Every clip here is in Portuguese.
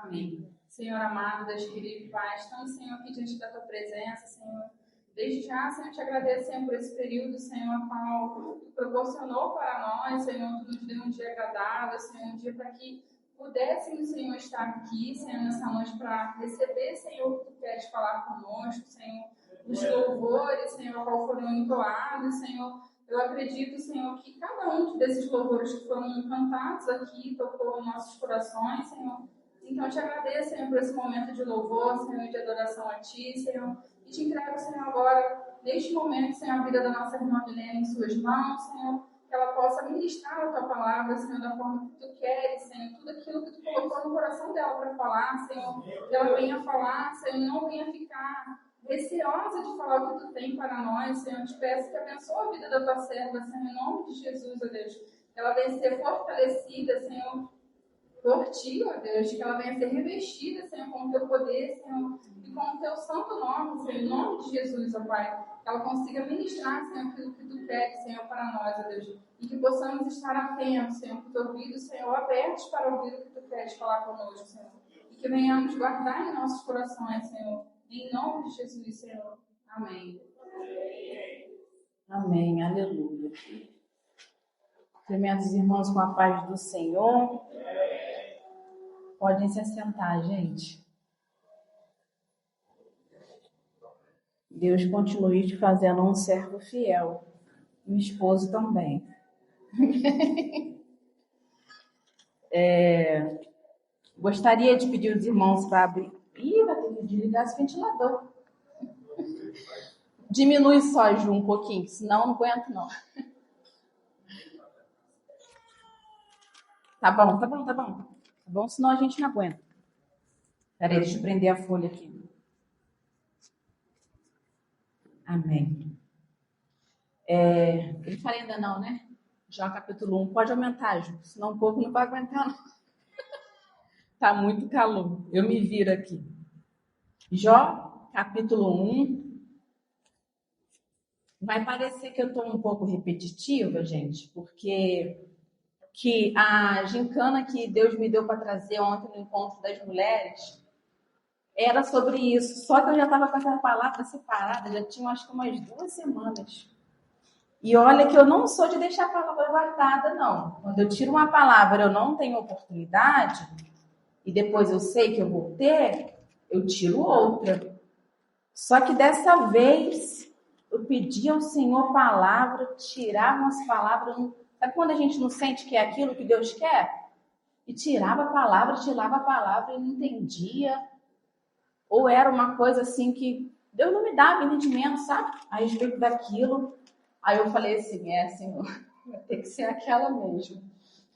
Amém. Senhor amado, Deus querido, Pai, estamos, Senhor, aqui diante da Tua presença, Senhor. Desde já, Senhor, te agradeço, Senhor, por esse período, Senhor, a qual Tu proporcionou para nós, Senhor, Tu nos deu um dia agradável, Senhor, um dia para que pudéssemos, Senhor, estar aqui, Senhor, nessa noite para receber, Senhor, o que Tu queres falar conosco, Senhor, os louvores, Senhor, a qual foram entoados, Senhor. Eu acredito, Senhor, que cada um desses louvores que foram cantados aqui tocou em nossos corações, Senhor. Então, eu te agradeço, Senhor, por esse momento de louvor, Senhor, de adoração a Ti, Senhor. E te entrego, Senhor, agora, neste momento, Senhor, a vida da nossa irmã Milena em Suas mãos, Senhor. Que ela possa ministrar a Tua palavra, Senhor, da forma que Tu queres, Senhor. Tudo aquilo que Tu colocou no coração dela para falar, Senhor. Que ela venha falar, Senhor, e não venha ficar receosa de falar o que Tu tem para nós, Senhor. Eu te peço que abençoe a vida da Tua serva, Senhor, em nome de Jesus, ó Deus. Que ela venha ser fortalecida, Senhor, por Ti, ó Deus, que ela venha ser revestida, Senhor, com o Teu poder, Senhor, e com o Teu santo nome, Senhor, em nome de Jesus, ó Pai. Que ela consiga ministrar, Senhor, aquilo que Tu queres, Senhor, para nós, ó Deus. E que possamos estar atentos, Senhor, com os ouvidos, Senhor, abertos para ouvir o que Tu queres falar conosco, Senhor. E que venhamos guardar em nossos corações, Senhor, em nome de Jesus, Senhor. Amém. Amém, aleluia. Cumprimento os irmãos com a paz do Senhor. Podem se assentar, gente. Deus continue te fazendo um servo fiel. E o esposo também. Gostaria de pedir aos irmãos para abrir. Ih, vai ter que desligar esse ventilador. Diminui só, Ju, um pouquinho, senão eu não aguento, não. Tá bom, senão a gente não aguenta. Peraí, deixa eu prender a folha aqui. Amém. Ele fala ainda não, né? Jó capítulo 1. Pode aumentar, Ju, senão o povo não vai aguentar, não. Tá muito calor. Eu me viro aqui. Jó capítulo 1. Vai parecer que eu estou um pouco repetitiva, gente, porque que a gincana que Deus me deu para trazer ontem no encontro das mulheres era sobre isso. Só que eu já estava com essa palavra separada, já tinha acho que umas 2 semanas. E olha que eu não sou de deixar a palavra guardada, não. Quando eu tiro uma palavra, eu não tenho oportunidade, e depois eu sei que eu vou ter, eu tiro outra. Só que dessa vez eu pedi ao Senhor palavra, tirava umas palavras. Sabe quando a gente não sente que é aquilo que Deus quer? E tirava a palavra e não entendia. Ou era uma coisa assim que Deus não me dava entendimento, sabe? A respeito daquilo. Aí eu falei assim, Senhor, vai ter que ser aquela mesmo.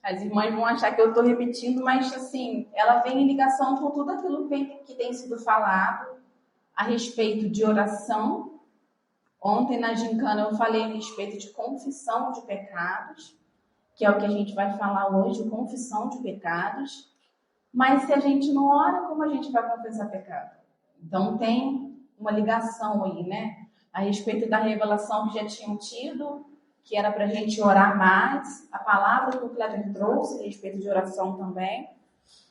As irmãs vão achar que eu estou repetindo, mas assim, ela vem em ligação com tudo aquilo que tem sido falado a respeito de oração. Ontem na gincana eu falei a respeito de confissão de pecados, que é o que a gente vai falar hoje, confissão de pecados. Mas se a gente não ora, como a gente vai confessar pecado? Então tem uma ligação aí, né? A respeito da revelação que já tinham tido, que era para a gente orar mais, a palavra que o Cléber trouxe a respeito de oração também.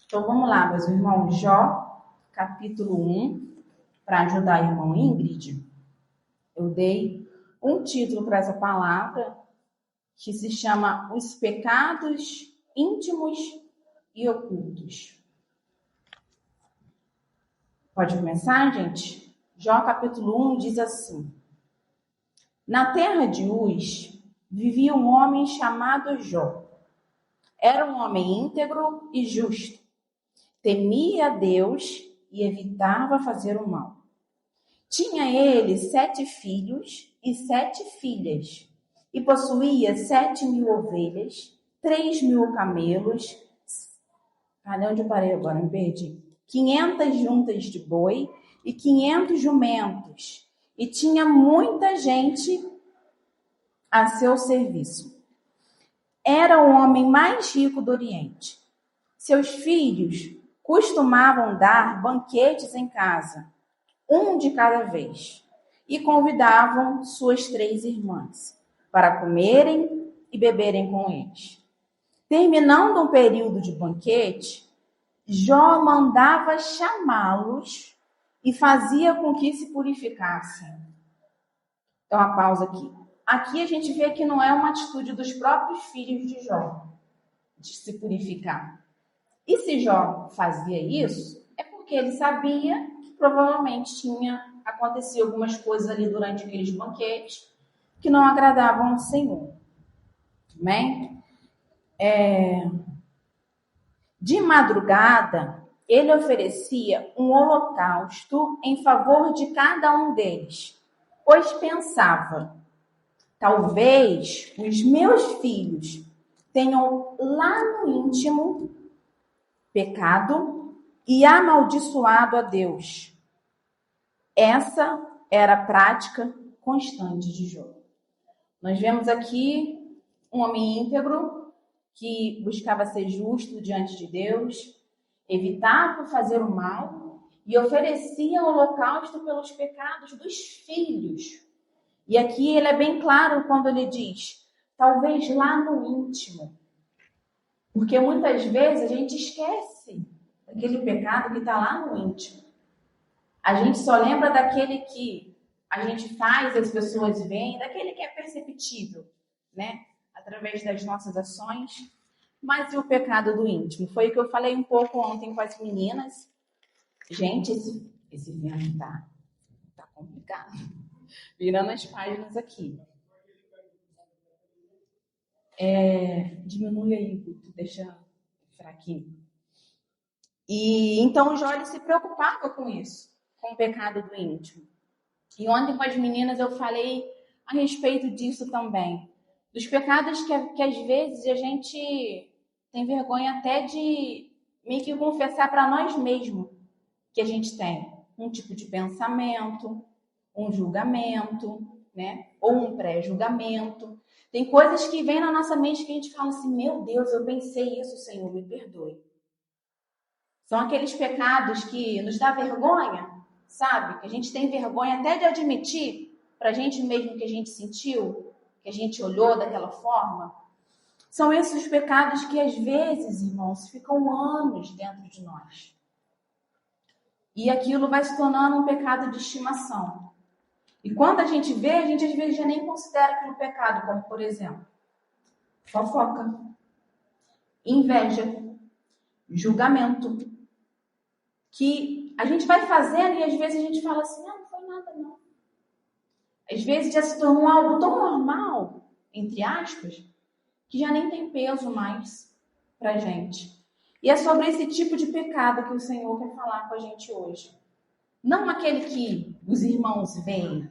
Então vamos lá, meus irmãos, Jó, capítulo 1, para ajudar a irmã Ingrid. Eu dei um título para essa palavra, que se chama Os Pecados Íntimos e Ocultos. Pode começar, gente? Jó capítulo 1 diz assim: Na terra de Uz vivia um homem chamado Jó. Era um homem íntegro e justo. Temia a Deus e evitava fazer o mal. Tinha ele 7 filhos e 7 filhas, e possuía 7.000 ovelhas, 3.000 camelos. Onde eu parei agora? Me perdi. 500 juntas de boi e 500 jumentos. E tinha muita gente a seu serviço. Era o homem mais rico do Oriente. Seus filhos costumavam dar banquetes em casa, um de cada vez, e convidavam suas 3 irmãs para comerem e beberem com eles. Terminando um período de banquete, Jó mandava chamá-los e fazia com que se purificassem. Então, a pausa aqui. Aqui a gente vê que não é uma atitude dos próprios filhos de Jó, de se purificar. E se Jó fazia isso, é porque ele sabia que provavelmente tinha acontecido algumas coisas ali durante aqueles banquetes que não agradavam ao Senhor. Amém? De madrugada, ele oferecia um holocausto em favor de cada um deles, pois pensava, talvez os meus filhos tenham lá no íntimo pecado e amaldiçoado a Deus. Essa era a prática constante de Jó. Nós vemos aqui um homem íntegro que buscava ser justo diante de Deus, evitava fazer o mal e oferecia holocausto pelos pecados dos filhos. E aqui ele é bem claro quando ele diz, talvez lá no íntimo. Porque muitas vezes a gente esquece daquele pecado que está lá no íntimo. A gente só lembra daquele que a gente faz, as pessoas veem, daquele que é perceptível, né? Através das nossas ações. Mas e o pecado do íntimo? Foi o que eu falei um pouco ontem com as meninas. Gente, esse vento tá complicado. Virando as páginas aqui. Diminui aí, Guto, deixa fraquinho. E então o Jó se preocupava com isso, com o pecado do íntimo. E ontem com as meninas eu falei a respeito disso também. Dos pecados que às vezes a gente tem vergonha até de meio que confessar para nós mesmos que a gente tem um tipo de pensamento, um julgamento, né? Ou um pré-julgamento. Tem coisas que vêm na nossa mente que a gente fala assim, meu Deus, eu pensei isso, Senhor, me perdoe. São aqueles pecados que nos dá vergonha, sabe? Que a gente tem vergonha até de admitir para a gente mesmo que a gente sentiu, que a gente olhou daquela forma. São esses pecados que às vezes, irmãos, ficam anos dentro de nós. E aquilo vai se tornando um pecado de estimação. E quando a gente vê, a gente às vezes já nem considera aquilo pecado, como por exemplo, fofoca, inveja, julgamento, que a gente vai fazendo e às vezes a gente fala assim, não foi nada não. Às vezes já se tornou algo tão normal, entre aspas, que já nem tem peso mais pra gente. E é sobre esse tipo de pecado que o Senhor quer falar com a gente hoje. Não aquele que os irmãos veem,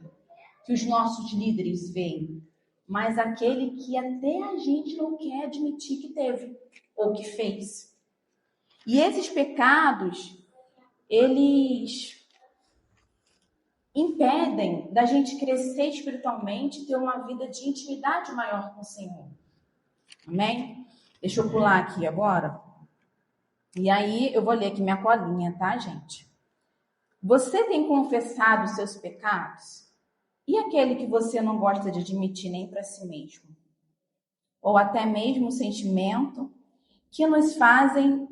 que os nossos líderes veem, mas aquele que até a gente não quer admitir que teve ou que fez. E esses pecados, eles impedem da gente crescer espiritualmente e ter uma vida de intimidade maior com o Senhor. Amém? Deixa eu pular aqui agora. E aí eu vou ler aqui minha colinha, tá, gente? Você tem confessado os seus pecados? E aquele que você não gosta de admitir nem para si mesmo? Ou até mesmo o sentimento que nos fazem...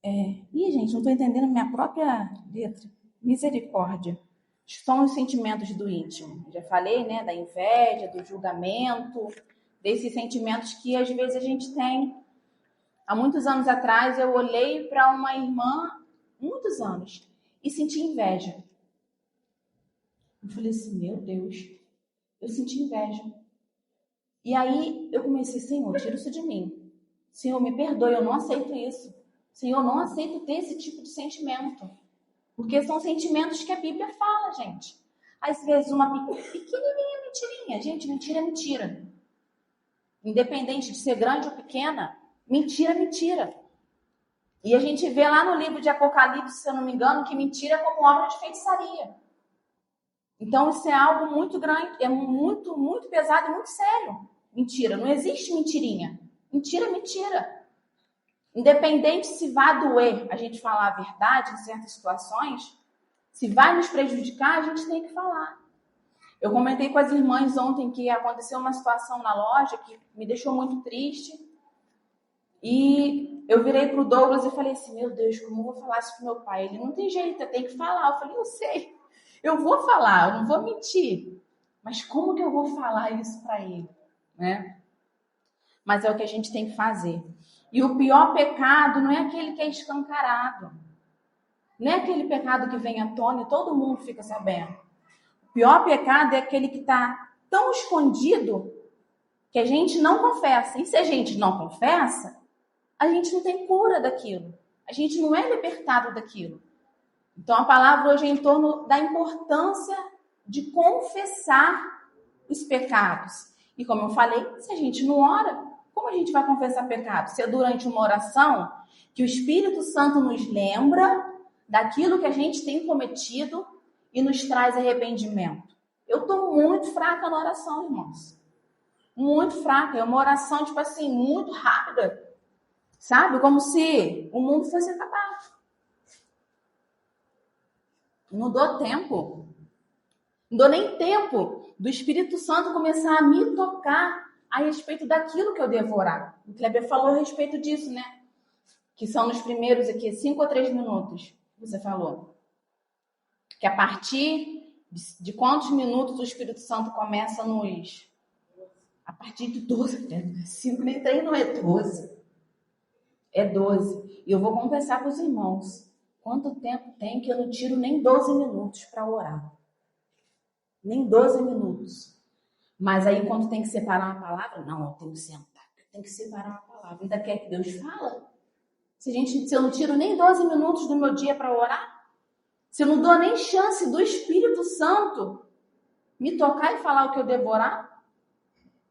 gente, não estou entendendo minha própria letra. Misericórdia. São os sentimentos do íntimo. Já falei, né? Da inveja, do julgamento, desses sentimentos que às vezes a gente tem. Há muitos anos atrás eu olhei para uma irmã, muitos anos, e senti inveja. Eu falei assim, meu Deus, eu senti inveja. E aí eu comecei, Senhor, tira isso de mim. Senhor, me perdoe, eu não aceito isso. Senhor, eu não aceito ter esse tipo de sentimento. Porque são sentimentos que a Bíblia fala, gente. Às vezes uma pequenininha mentirinha. Gente, mentira é mentira. Independente de ser grande ou pequena, mentira é mentira. E a gente vê lá no livro de Apocalipse, se eu não me engano, que mentira é como obra de feitiçaria. Então isso é algo muito grande, é muito, muito pesado e muito sério. Mentira, não existe mentirinha. Mentira é mentira. Independente se vai doer a gente falar a verdade em certas situações, se vai nos prejudicar, a gente tem que falar. Eu comentei com as irmãs ontem que aconteceu uma situação na loja que me deixou muito triste. E eu virei pro Douglas e falei assim, meu Deus, como eu vou falar isso pro meu pai? Ele, não tem jeito, eu tenho que falar. Eu falei, eu sei, eu vou falar, eu não vou mentir. Mas como que eu vou falar isso para ele? Né? Mas é o que a gente tem que fazer. E o pior pecado não é aquele que é escancarado. Não é aquele pecado que vem à tona e todo mundo fica sabendo. O pior pecado é aquele que está tão escondido que a gente não confessa. E se a gente não confessa, a gente não tem cura daquilo. A gente não é libertado daquilo. Então a palavra hoje é em torno da importância de confessar os pecados. E como eu falei, se a gente não ora, como a gente vai confessar pecados? Se é durante uma oração que o Espírito Santo nos lembra daquilo que a gente tem cometido e nos traz arrependimento. Eu estou muito fraca na oração, irmãos. Muito fraca. É uma oração, tipo assim, muito rápida. Sabe? Como se o mundo fosse acabar. Não dou tempo. Não dou nem tempo do Espírito Santo começar a me tocar a respeito daquilo que eu devo orar. O Kleber falou a respeito disso, né? Que são nos primeiros aqui, 5 a 3 minutos. Você falou. Que a partir de quantos minutos o Espírito Santo começa nos... A partir de 12, né? 5 nem 3 não é 12. É 12. E eu vou confessar para os irmãos. Quanto tempo tem que eu não tiro nem 12 minutos para orar? Nem 12 minutos. Mas aí quando tem que separar uma palavra, não, eu tenho que sentar. Eu tenho que separar uma palavra. Ainda quer que Deus fala? Se eu não tiro nem 12 minutos do meu dia para orar, se eu não dou nem chance do Espírito Santo me tocar e falar o que eu devo orar,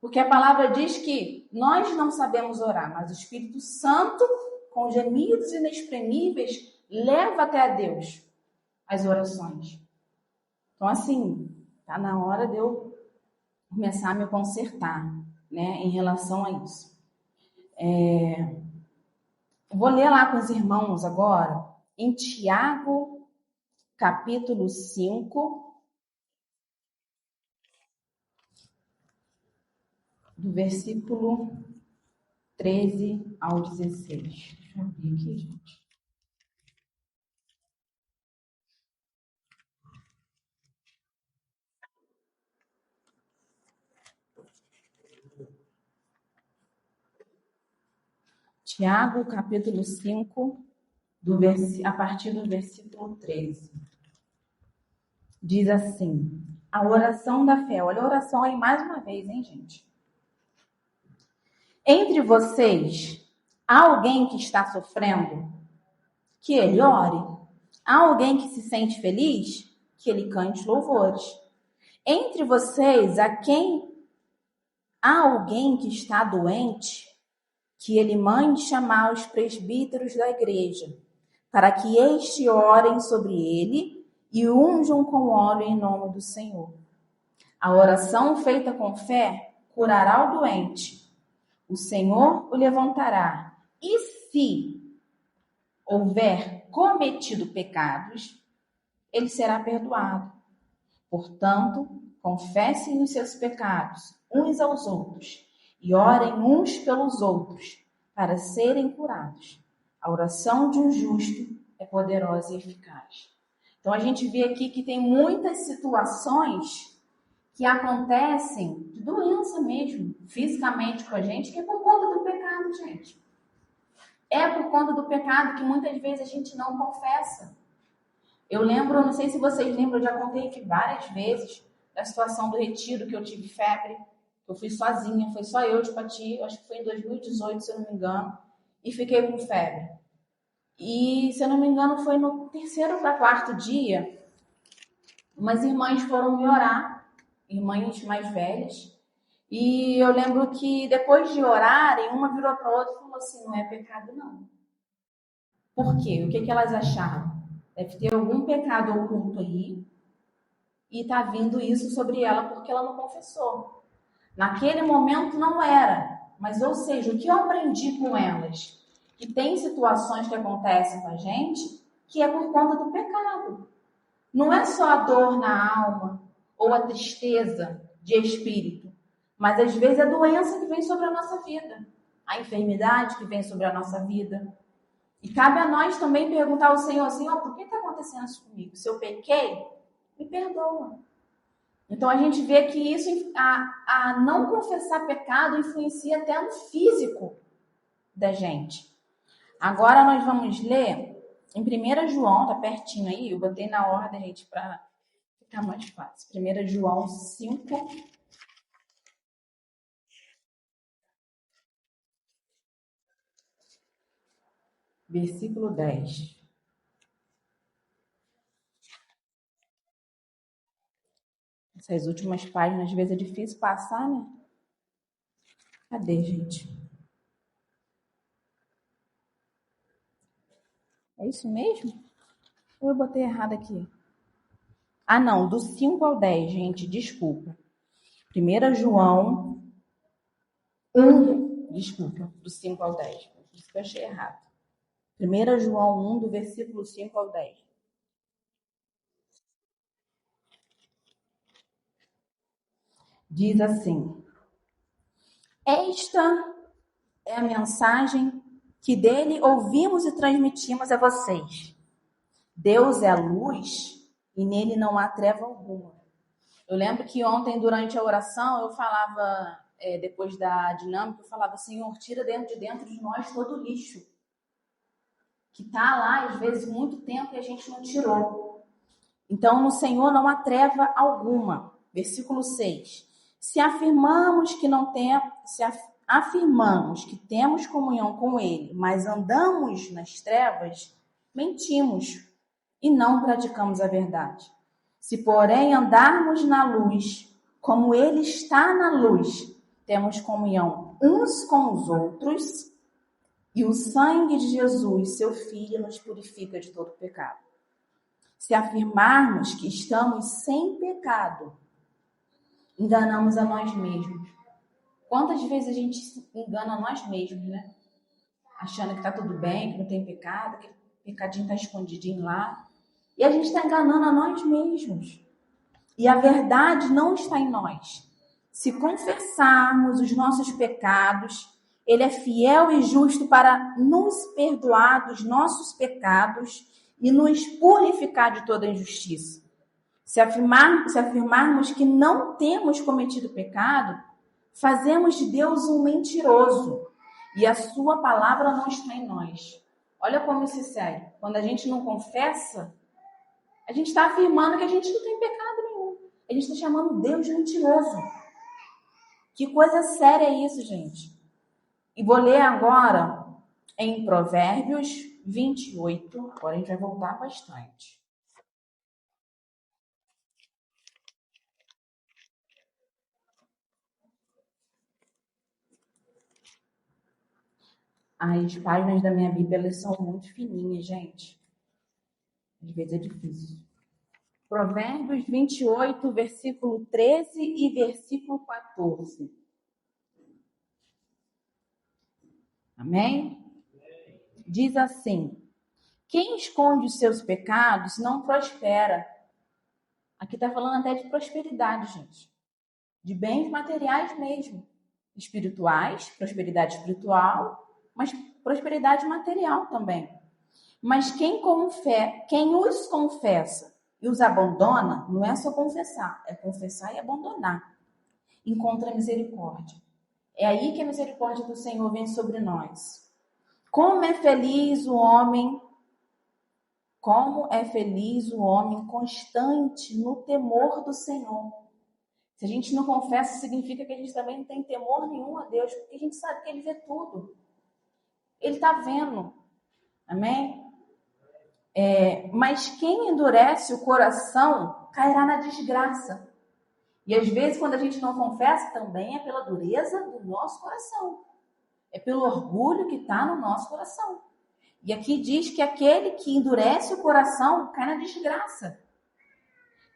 porque a palavra diz que nós não sabemos orar, mas o Espírito Santo, com gemidos inexprimíveis, leva até a Deus as orações. Então, assim, tá na hora de eu começar a me consertar, né, em relação a isso. Vou ler lá com os irmãos agora, em Tiago, capítulo 5, do versículo 13 ao 16. Deixa eu abrir aqui, gente. Tiago, capítulo 5, a partir do versículo 13. Diz assim, a oração da fé. Olha a oração aí mais uma vez, hein, gente? Entre vocês, há alguém que está sofrendo? Que ele ore. Há alguém que se sente feliz? Que ele cante louvores. Entre vocês, há alguém que está doente? Que ele mande chamar os presbíteros da igreja, para que estes orem sobre ele e unjam com óleo em nome do Senhor. A oração feita com fé curará o doente. O Senhor o levantará. E se houver cometido pecados, ele será perdoado. Portanto, confessem os seus pecados uns aos outros e orem uns pelos outros para serem curados. A oração de um justo é poderosa e eficaz. Então, a gente vê aqui que tem muitas situações que acontecem de doença mesmo, fisicamente com a gente, que é por conta do pecado, gente. É por conta do pecado que muitas vezes a gente não confessa. Eu lembro, não sei se vocês lembram, eu já contei aqui várias vezes da situação do retiro que eu tive febre. Eu fui sozinha, foi só eu de Pati, acho que foi em 2018, se eu não me engano, e fiquei com febre. E, se eu não me engano, foi no 3º para 4º dia, umas irmãs foram me orar, irmãs mais velhas, e eu lembro que depois de orarem, uma virou para a outra e falou assim, não é pecado não. Por quê? O que elas acharam? Deve ter algum pecado oculto aí, e está vindo isso sobre ela porque ela não confessou. Naquele momento não era, mas ou seja, o que eu aprendi com elas? Que tem situações que acontecem com a gente que é por conta do pecado. Não é só a dor na alma ou a tristeza de espírito, mas às vezes é a doença que vem sobre a nossa vida. a enfermidade que vem sobre a nossa vida. E cabe a nós também perguntar ao Senhor, Senhor, por que está acontecendo isso comigo? Se eu pequei, me perdoa. Então a gente vê que isso, a não confessar pecado, influencia até no físico da gente. Agora nós vamos ler em 1 João, tá pertinho aí, eu botei na ordem, gente, para ficar mais fácil. 1 João 5, versículo 10. Essas últimas páginas, às vezes é difícil passar, né? Cadê, gente? É isso mesmo? Ou eu botei errado aqui? Ah, não, do 5 ao 10, gente, desculpa. 1 João 1, desculpa, do 5 ao 10. Isso que eu achei errado. 1 João 1, do versículo 5 ao 10. Diz assim: esta é a mensagem que dele ouvimos e transmitimos a vocês. Deus é a luz e nele não há treva alguma. Eu lembro que ontem, durante a oração, eu falava, depois da dinâmica, eu falava, Senhor, tira de dentro de nós todo o lixo. Que está lá, às vezes, muito tempo e a gente não tirou. Então, no Senhor não há treva alguma. Versículo 6. Se afirmamos que temos comunhão com Ele, mas andamos nas trevas, mentimos e não praticamos a verdade. Se, porém, andarmos na luz, como Ele está na luz, temos comunhão uns com os outros, e o sangue de Jesus, seu Filho, nos purifica de todo pecado. Se afirmarmos que estamos sem pecado, enganamos a nós mesmos. Quantas vezes a gente engana a nós mesmos, né? Achando que está tudo bem, que não tem pecado, que o pecadinho está escondidinho lá. E a gente está enganando a nós mesmos. E a verdade não está em nós. Se confessarmos os nossos pecados, Ele é fiel e justo para nos perdoar dos nossos pecados e nos purificar de toda injustiça. Se afirmarmos que não temos cometido pecado, fazemos de Deus um mentiroso e a sua palavra não está em nós. Olha como isso é sério. Quando a gente não confessa, a gente está afirmando que a gente não tem pecado nenhum. A gente está chamando Deus de mentiroso. Que coisa séria é isso, gente? E vou ler agora em Provérbios 28. Agora a gente vai voltar bastante. As páginas da minha Bíblia, elas são muito fininhas, gente. Às vezes é difícil. Provérbios 28, versículo 13 e versículo 14. Amém? Diz assim: quem esconde os seus pecados não prospera. Aqui está falando até de prosperidade, gente. De bens materiais mesmo. Espirituais, prosperidade espiritual, mas prosperidade material também. Mas quem os confessa e os abandona, não é só confessar, é confessar e abandonar. Encontra misericórdia. É aí que a misericórdia do Senhor vem sobre nós. Como é feliz o homem constante no temor do Senhor. Se a gente não confessa, significa que a gente também não tem temor nenhum a Deus, porque a gente sabe que Ele vê tudo. Ele está vendo. Amém? Mas quem endurece o coração cairá na desgraça. E às vezes, quando a gente não confessa, também é pela dureza do nosso coração. É pelo orgulho que está no nosso coração. E aqui diz que aquele que endurece o coração cai na desgraça.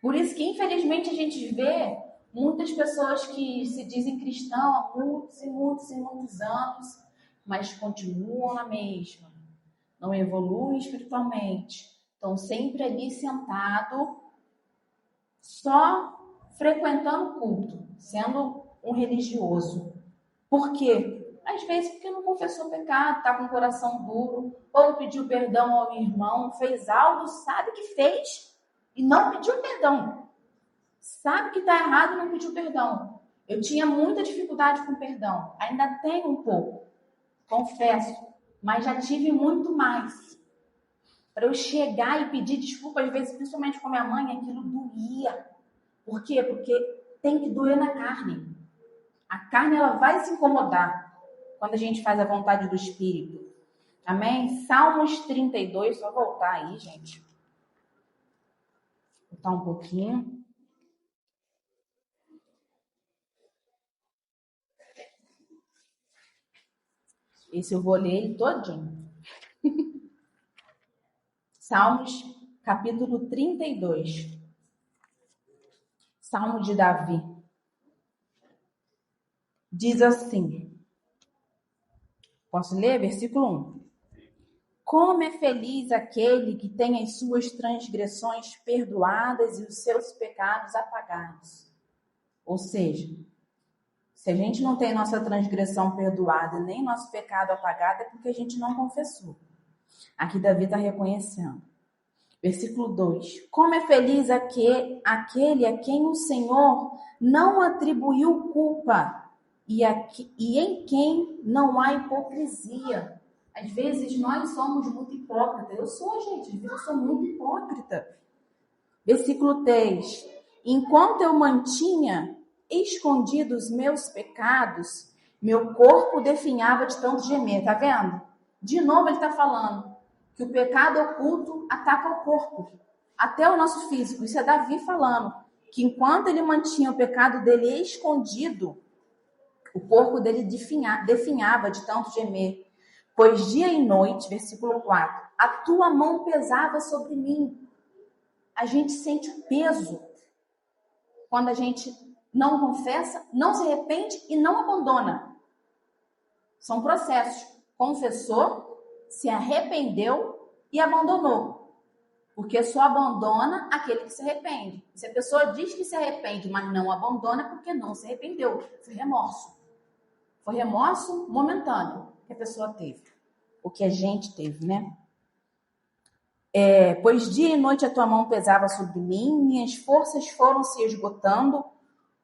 Por isso que, infelizmente, a gente vê muitas pessoas que se dizem cristãos há muitos e muitos e muitos anos, mas continuam na mesma. Não evoluem espiritualmente. Estão sempre ali sentado, só frequentando o culto, sendo um religioso. Por quê? Às vezes porque não confessou pecado, está com o coração duro, ou não pediu perdão ao irmão, fez algo, sabe que fez e não pediu perdão. Sabe que está errado e não pediu perdão. Eu tinha muita dificuldade com perdão, ainda tenho um pouco, confesso, mas já tive muito mais. Para eu chegar e pedir desculpa, às vezes, principalmente com minha mãe, aquilo doía. Por quê? Porque tem que doer na carne. A carne, ela vai se incomodar quando a gente faz a vontade do Espírito. Amém? Salmos 32, só voltar aí, gente. Voltar um pouquinho. Esse eu vou ler ele todinho. Salmos, capítulo 32. Salmo de Davi. Diz assim. Posso ler? Versículo 1. Como é feliz aquele que tem as suas transgressões perdoadas e os seus pecados apagados. Ou seja, se a gente não tem nossa transgressão perdoada nem nosso pecado apagado, é porque a gente não confessou. Aqui Davi está reconhecendo. Versículo 2. Como é feliz aquele a quem o Senhor não atribuiu culpa e em quem não há hipocrisia. Às vezes nós somos muito hipócritas. Eu sou, gente. Às vezes eu sou muito hipócrita. Versículo 3. Enquanto eu mantinha escondidos meus pecados, meu corpo definhava de tanto gemer. Tá vendo? De novo ele está falando que o pecado oculto ataca o corpo, até o nosso físico. Isso é Davi falando, que enquanto ele mantinha o pecado dele escondido, o corpo dele definhava de tanto gemer. Pois dia e noite, versículo 4, a tua mão pesava sobre mim. A gente sente o peso quando a gente não confessa, não se arrepende e não abandona. São processos. Confessou, se arrependeu e abandonou. Porque só abandona aquele que se arrepende. Se a pessoa diz que se arrepende, mas não abandona, porque não se arrependeu. Foi remorso. Foi remorso momentâneo que a pessoa teve. O que a gente teve, né? Pois dia e noite a tua mão pesava sobre mim, minhas forças foram se esgotando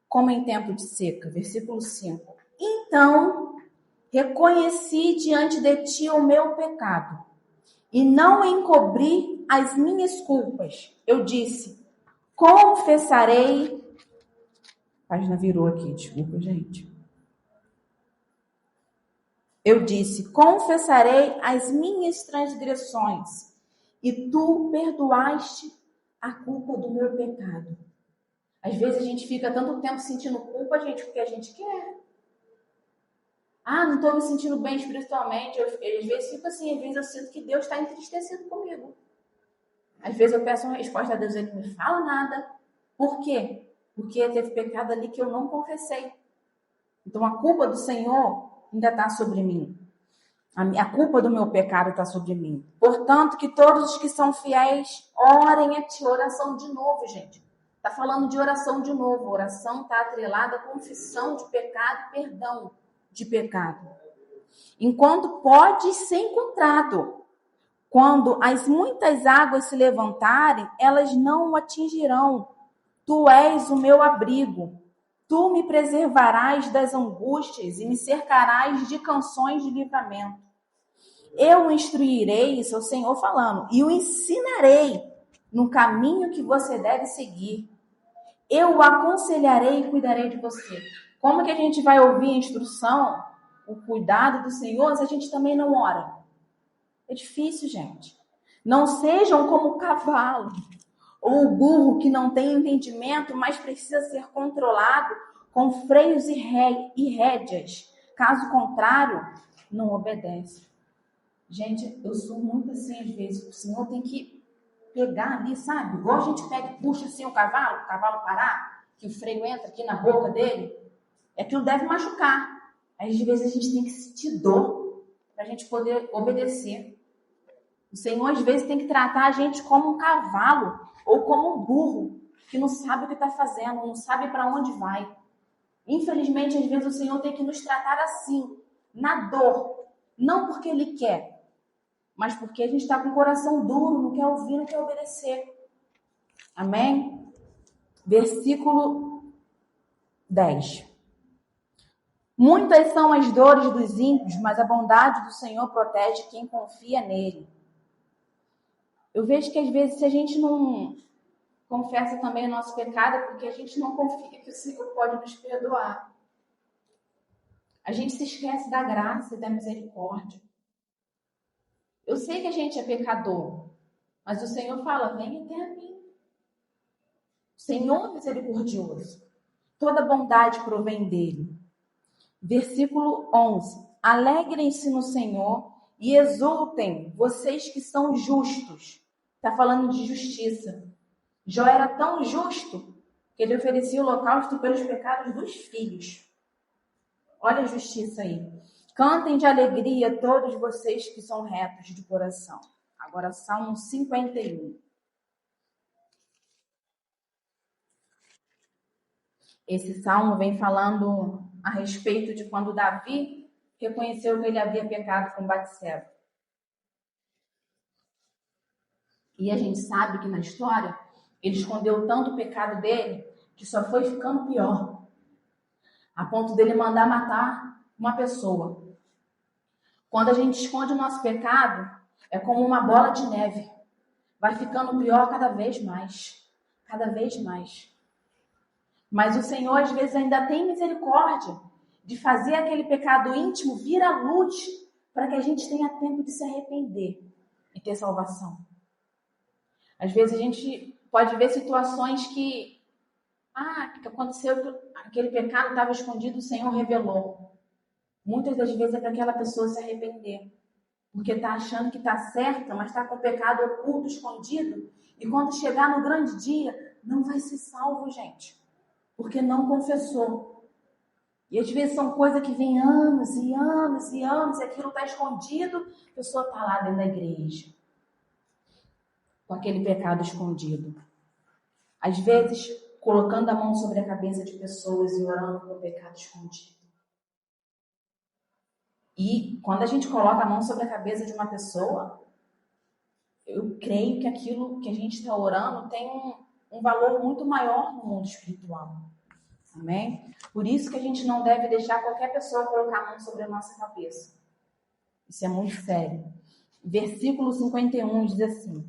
como em tempo de seca. Versículo 5. Então reconheci diante de ti o meu pecado e não encobri as minhas culpas. Eu disse, confessarei. A página virou aqui, desculpa, gente. Eu disse, confessarei as minhas transgressões e tu perdoaste a culpa do meu pecado. Às vezes a gente fica tanto tempo sentindo culpa, gente, porque a gente quer. Ah, não estou me sentindo bem espiritualmente. Eu, às vezes fico assim, às vezes eu sinto que Deus está entristecido comigo. Às vezes eu peço uma resposta a Deus e Ele não me fala nada. Por quê? Porque teve pecado ali que eu não confessei. Então a culpa do Senhor ainda está sobre mim. A culpa do meu pecado está sobre mim. Portanto, que todos os que são fiéis orem a ti. Oração de novo, gente. Está falando de oração de novo. Oração está atrelada à confissão de pecado e perdão de pecado. Enquanto pode ser encontrado. Quando as muitas águas se levantarem, elas não o atingirão. Tu és o meu abrigo. Tu me preservarás das angústias e me cercarás de canções de livramento. Eu o instruirei, isso é o Senhor falando, e o ensinarei no caminho que você deve seguir. Eu o aconselharei e cuidarei de você. Como que a gente vai ouvir a instrução, o cuidado do Senhor, se a gente também não ora? É difícil, gente. Não sejam como o cavalo ou o burro que não tem entendimento, mas precisa ser controlado com freios e rédeas. Caso contrário, não obedece. Gente, eu sou muito assim às vezes. O Senhor tem que pegar ali, sabe? Igual a gente pega e puxa assim o cavalo parar, que o freio entra aqui na boca dele. Aquilo deve machucar. Aí, às vezes, a gente tem que sentir dor para a gente poder obedecer. O Senhor, às vezes, tem que tratar a gente como um cavalo ou como um burro que não sabe o que está fazendo, não sabe para onde vai. Infelizmente, às vezes, o Senhor tem que nos tratar assim na dor, não porque Ele quer, mas porque a gente está com o coração duro, não quer ouvir, não quer obedecer. Amém? Versículo 10. Muitas são as dores dos ímpios, mas a bondade do Senhor protege quem confia nele. Eu vejo que às vezes se a gente não confessa também o nosso pecado, é porque a gente não confia que o Senhor pode nos perdoar. A gente se esquece da graça e da misericórdia. Eu sei que a gente é pecador, mas o Senhor fala, vem até a mim. O Senhor é misericordioso. Toda bondade provém dele. Versículo 11. Alegrem-se no Senhor e exultem, vocês que são justos. Está falando de justiça. Jó era tão justo que ele oferecia o holocausto pelos pecados dos filhos. Olha a justiça aí. Cantem de alegria todos vocês que são retos de coração. Agora, Salmo 51. Esse salmo vem falando a respeito de quando Davi reconheceu que ele havia pecado com Batseba. E a gente sabe que na história ele escondeu tanto o pecado dele que só foi ficando pior, a ponto dele mandar matar uma pessoa. Quando a gente esconde o nosso pecado, é como uma bola de neve. Vai ficando pior cada vez mais. Cada vez mais. Mas o Senhor, às vezes, ainda tem misericórdia de fazer aquele pecado íntimo vir à luz para que a gente tenha tempo de se arrepender e ter salvação. Às vezes, a gente pode ver situações que aconteceu, aquele pecado estava escondido, o Senhor revelou. Muitas das vezes é para aquela pessoa se arrepender. Porque está achando que está certa, mas está com o pecado oculto, escondido. E quando chegar no grande dia, não vai ser salvo, gente. Porque não confessou. E às vezes são coisas que vêm anos e anos e anos, e aquilo está escondido, a pessoa está lá dentro da igreja. Com aquele pecado escondido. Às vezes, colocando a mão sobre a cabeça de pessoas e orando com o pecado escondido. E quando a gente coloca a mão sobre a cabeça de uma pessoa, eu creio que aquilo que a gente está orando tem um valor muito maior no mundo espiritual. Amém? Por isso que a gente não deve deixar qualquer pessoa colocar a mão sobre a nossa cabeça. Isso é muito sério. Versículo 51 diz assim,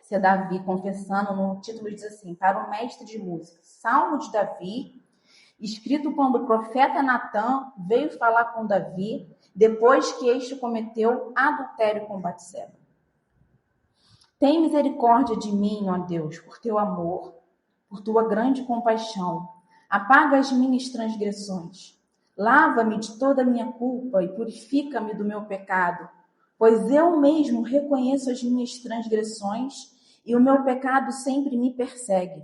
se é Davi confessando, no título diz assim, para o mestre de música, Salmo de Davi, escrito quando o profeta Natã veio falar com Davi, depois que este cometeu adultério com Batseba. Tem misericórdia de mim, ó Deus, por teu amor, por tua grande compaixão. Apaga as minhas transgressões. Lava-me de toda a minha culpa e purifica-me do meu pecado, pois eu mesmo reconheço as minhas transgressões e o meu pecado sempre me persegue.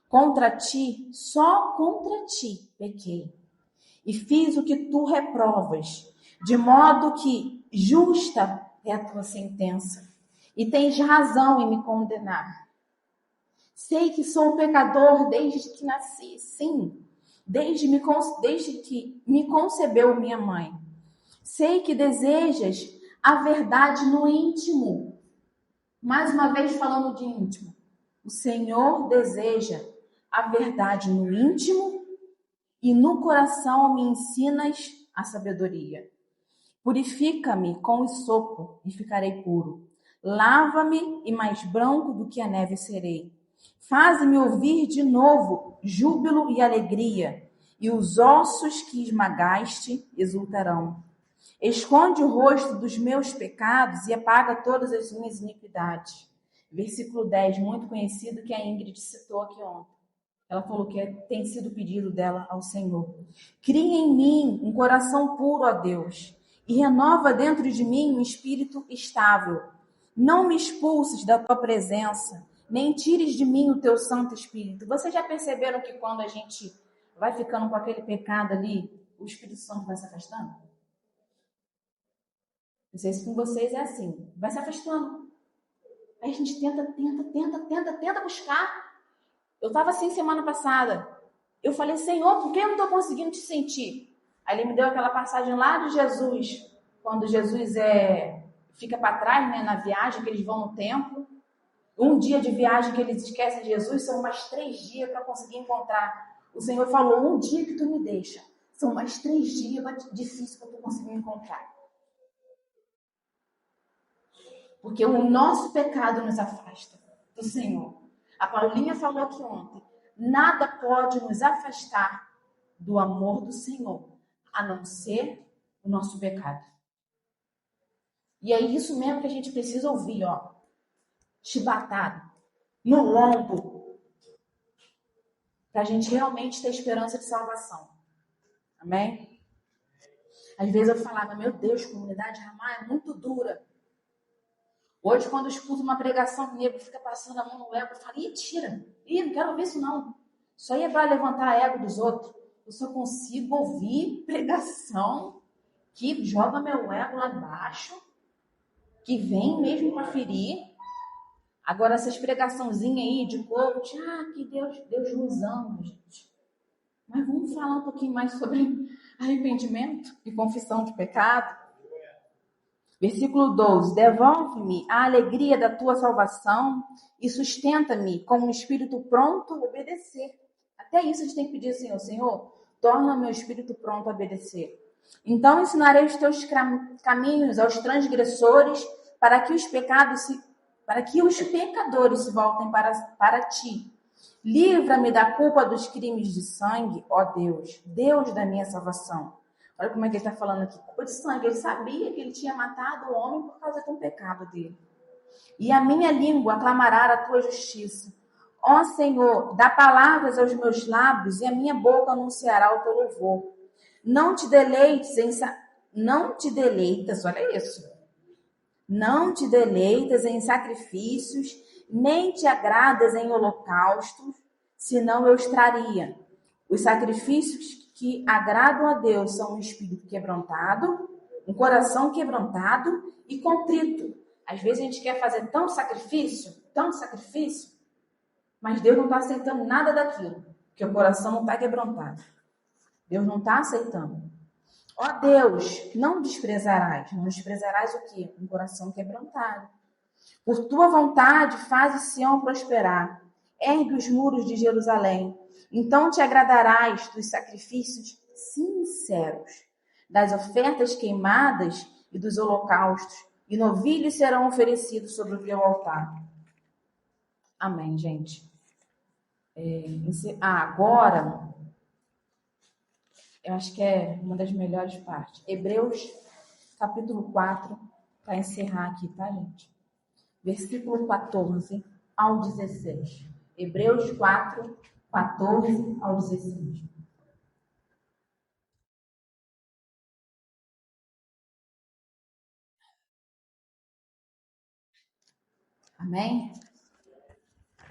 Contra ti, só contra ti, pequei, e fiz o que tu reprovas, de modo que justa é a tua sentença, e tens razão em me condenar. Sei que sou pecador desde que nasci, sim, desde que me concebeu minha mãe. Sei que desejas a verdade no íntimo. Mais uma vez falando de íntimo. O Senhor deseja a verdade no íntimo e no coração me ensinas a sabedoria. Purifica-me com hisopo e ficarei puro. Lava-me e mais branco do que a neve serei. Faze-me ouvir de novo júbilo e alegria, e os ossos que esmagaste exultarão. Esconde o rosto dos meus pecados e apaga todas as minhas iniquidades. Versículo 10, muito conhecido, que a Ingrid citou aqui ontem. Ela falou que tem sido pedido dela ao Senhor. Cria em mim um coração puro, ó Deus, e renova dentro de mim um espírito estável. Não me expulses da tua presença, nem tires de mim o teu Santo Espírito. Vocês já perceberam que quando a gente vai ficando com aquele pecado ali, o Espírito Santo vai se afastando? Não sei se com vocês é assim. Vai se afastando. Aí a gente tenta buscar. Eu estava assim semana passada. Eu falei, Senhor, por que eu não estou conseguindo te sentir? Aí ele me deu aquela passagem lá de Jesus, quando Jesus fica para trás, né, na viagem, que eles vão no templo. Um dia de viagem que eles esquecem de Jesus, são mais 3 dias para conseguir encontrar. O Senhor falou, um dia que tu me deixa, são mais 3 dias, difícil para tu conseguir encontrar. Porque o nosso pecado nos afasta do Senhor. A Paulinha falou aqui ontem, nada pode nos afastar do amor do Senhor, a não ser o nosso pecado. E é isso mesmo que a gente precisa ouvir, ó. Chibatado, no lombo, para a gente realmente ter esperança de salvação. Amém? Às vezes eu falava, meu Deus, comunidade Ramá é muito dura. Hoje, quando eu escuto uma pregação, o nego fica passando a mão no ego, eu falo, tira. Não quero ouvir isso não. Isso aí é para levantar a ego dos outros. Eu só consigo ouvir pregação que joga meu ego lá embaixo, que vem mesmo para ferir. Agora, essas pregaçãozinhas aí de coach, que Deus nos ama, gente. Mas vamos falar um pouquinho mais sobre arrependimento e confissão de pecado. Versículo 12. Devolve-me a alegria da tua salvação e sustenta-me com um espírito pronto a obedecer. Até isso a gente tem que pedir, Senhor, torna meu espírito pronto a obedecer. Então ensinarei os teus caminhos aos transgressores para que os pecadores se voltem para ti. Livra-me da culpa dos crimes de sangue, ó Deus, Deus da minha salvação. Olha como é que ele está falando aqui. Culpa de sangue. Ele sabia que ele tinha matado o homem por causa de um pecado dele. E a minha língua aclamará a tua justiça. Ó Senhor, dá palavras aos meus lábios e a minha boca anunciará o teu louvor. Não te deleites, olha isso. Não te deleitas em sacrifícios, nem te agradas em holocaustos, senão eu os traria. Os sacrifícios que agradam a Deus são um espírito quebrantado, um coração quebrantado e contrito. Às vezes a gente quer fazer tanto sacrifício, mas Deus não está aceitando nada daquilo, porque o coração não está quebrantado. Deus não está aceitando. Ó Deus, não desprezarás o quê? Um coração quebrantado. Por tua vontade, fazes Sião prosperar. Ergue os muros de Jerusalém. Então te agradarás dos sacrifícios sinceros, das ofertas queimadas e dos holocaustos, e novilhos serão oferecidos sobre o teu altar. Amém, gente. Agora, eu acho que é uma das melhores partes. Hebreus, capítulo 4, para encerrar aqui, tá, gente? Versículo 14 ao 16. Hebreus 4, 14 ao 16. Amém?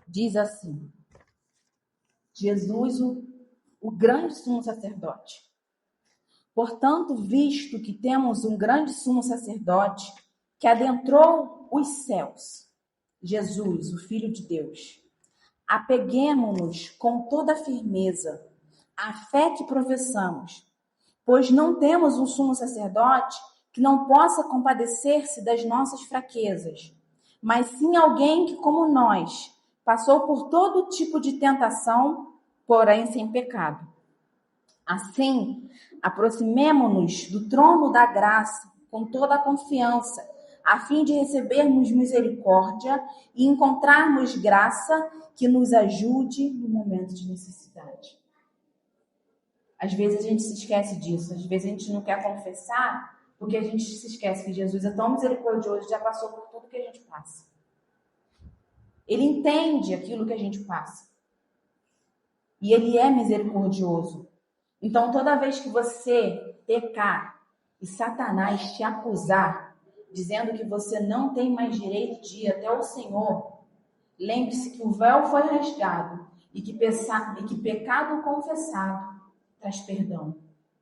Diz assim, Jesus, o grande sumo sacerdote. Portanto, visto que temos um grande sumo sacerdote que adentrou os céus, Jesus, o Filho de Deus, apeguemo-nos com toda firmeza à fé que professamos, pois não temos um sumo sacerdote que não possa compadecer-se das nossas fraquezas, mas sim alguém que, como nós, passou por todo tipo de tentação, porém sem pecado. Assim, aproximemo-nos do trono da graça com toda a confiança, a fim de recebermos misericórdia e encontrarmos graça que nos ajude no momento de necessidade. Às vezes a gente se esquece disso, às vezes a gente não quer confessar, porque a gente se esquece que Jesus é tão misericordioso, já passou por tudo que a gente passa. Ele entende aquilo que a gente passa. E ele é misericordioso. Então, toda vez que você pecar e Satanás te acusar, dizendo que você não tem mais direito de ir até o Senhor, lembre-se que o véu foi rasgado e que pecado confessado traz perdão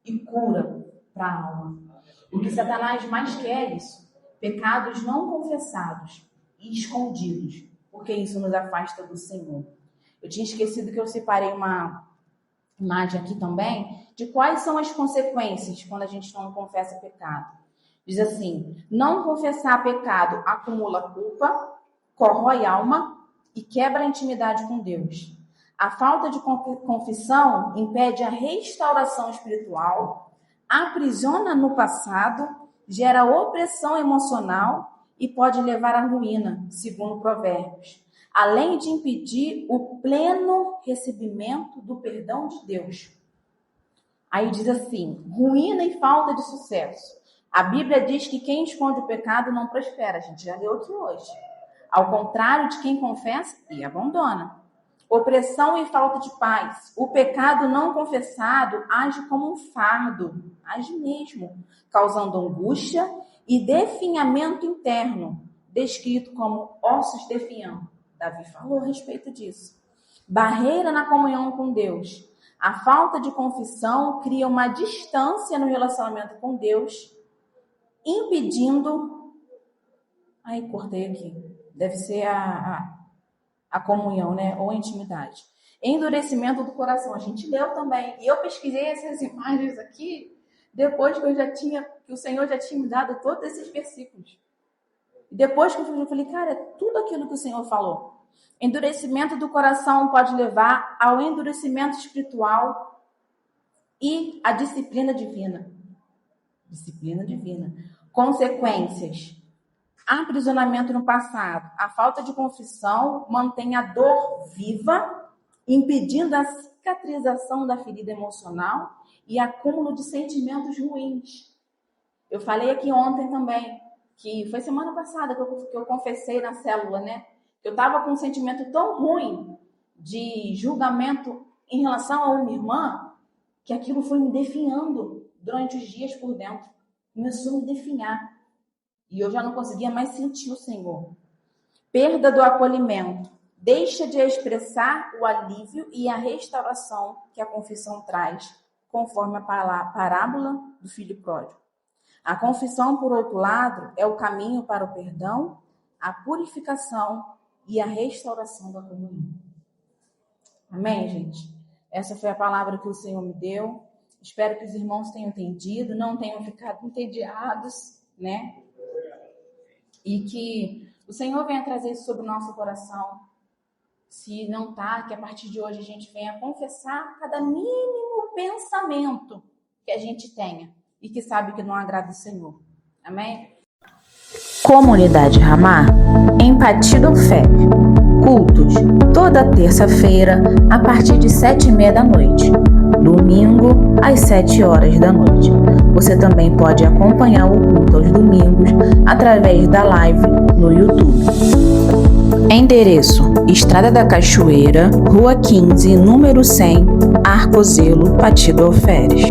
e cura para a alma. O que Satanás mais quer é isso, pecados não confessados e escondidos, porque isso nos afasta do Senhor. Eu tinha esquecido que eu separei uma imagem aqui também, de quais são as consequências quando a gente não confessa pecado. Diz assim: não confessar pecado acumula culpa, corrói alma e quebra a intimidade com Deus. A falta de confissão impede a restauração espiritual, aprisiona no passado, gera opressão emocional e pode levar à ruína, segundo Provérbios, além de impedir o pleno recebimento do perdão de Deus. Aí diz assim: ruína e falta de sucesso. A Bíblia diz que quem esconde o pecado não prospera. A gente já leu aqui hoje. Ao contrário de quem confessa e abandona. Opressão e falta de paz. O pecado não confessado age como um fardo, age mesmo, causando angústia e definhamento interno, descrito como ossos definhando. Davi falou a respeito disso. Barreira na comunhão com Deus. A falta de confissão cria uma distância no relacionamento com Deus, impedindo... Aí, cortei aqui. Deve ser a comunhão, né? Ou a intimidade. Endurecimento do coração. A gente leu também. E eu pesquisei essas imagens aqui depois que o Senhor já tinha me dado todos esses versículos. E depois que eu falei, cara, é tudo aquilo que o Senhor falou. Endurecimento do coração pode levar ao endurecimento espiritual e à disciplina divina. Disciplina divina. Consequências. Aprisionamento no passado. A falta de confissão mantém a dor viva, impedindo a cicatrização da ferida emocional e acúmulo de sentimentos ruins. Eu falei aqui ontem também, que foi semana passada que eu confessei na célula, né? Eu estava com um sentimento tão ruim de julgamento em relação a uma irmã, que aquilo foi me definhando durante os dias por dentro. Começou a me definhar. E eu já não conseguia mais sentir o Senhor. Perda do acolhimento. Deixa de expressar o alívio e a restauração que a confissão traz, conforme a parábola do filho pródigo. A confissão, por outro lado, é o caminho para o perdão, a purificação e a restauração da comunhão. Amém, gente? Essa foi a palavra que o Senhor me deu. Espero que os irmãos tenham entendido, não tenham ficado entediados, né? E que o Senhor venha trazer isso sobre o nosso coração. Se não tá, que a partir de hoje a gente venha confessar cada mínimo pensamento que a gente tenha e que sabe que não agrada o Senhor. Amém? Comunidade Ramá, Empatia do Fé. Cultos, toda terça-feira, a partir de 7h30 da noite. Domingo, às 7h. Você também pode acompanhar o culto aos domingos através da live no YouTube. Endereço: Estrada da Cachoeira, Rua 15, número 100, Arcozelo, Pati do Alferes.